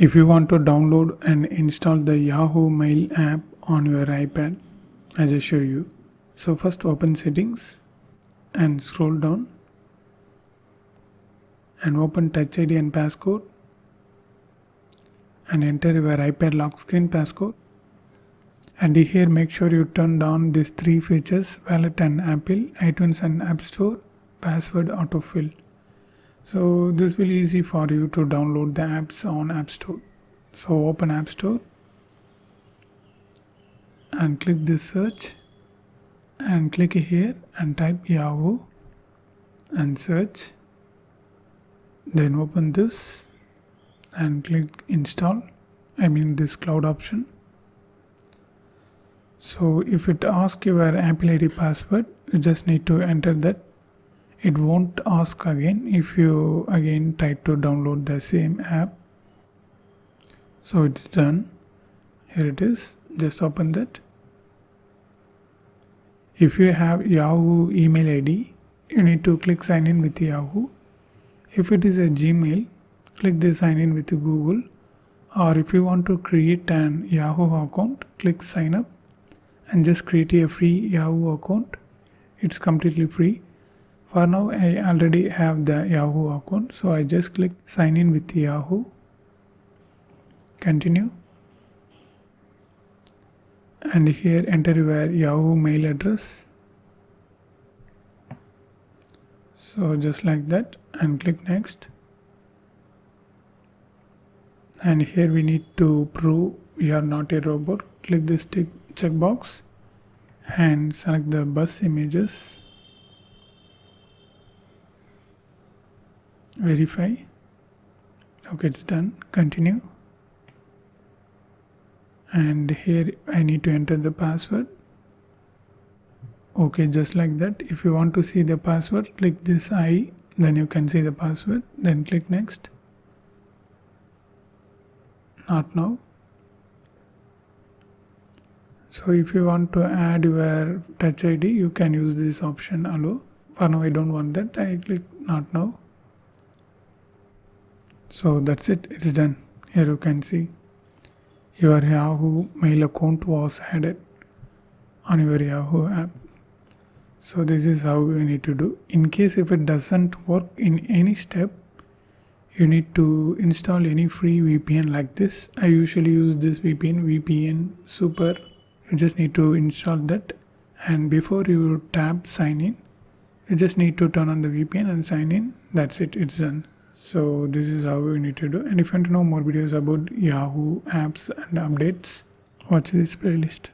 If you want to download and install the Yahoo Mail app on your iPad, I just show you. So first open settings and scroll down and open Touch ID and passcode and enter your iPad lock screen passcode. And here make sure you turn on these three features: Wallet and Apple, iTunes and App Store, password autofill. So this will be easy for you to download the apps on App Store. So open App Store and click this search and click here and type Yahoo and search. Then open this and click install, this cloud option. So if it asks your Apple ID password, you just need to enter that. It won't ask again if you again try to download the same app. So it's done. Here it is. Just open that. If you have Yahoo email ID, you need to click sign in with Yahoo. If it is a Gmail, click the sign in with Google. Or if you want to create an Yahoo account, click sign up and just create a free Yahoo account. It's completely free. For now, I already have the Yahoo account, so I just click sign in with Yahoo. Continue. And here enter your Yahoo mail address. So just like that, and click next. And here we need to prove we are not a robot. Click this checkbox and select the bus images. Verify. Okay, it's done. Continue. And here I need to enter the password. Okay, just like that. If you want to see the password, click this I, then you can see the password. Then click next. Not now. So if you want to add your Touch ID, you can use this option allow. For now I don't want that. I click not now. So that's it. It's done. Here you can see your Yahoo mail account was added on your Yahoo app. So this is how you need to do. In case if it doesn't work in any step, you need to install any free VPN like this. I usually use this VPN Super. You just need to install that, and before you tap sign in, you just need to turn on the VPN and sign in. That's it, it's done. So this is how you need to do. And if you want to know more videos about Yahoo apps and updates, watch this playlist.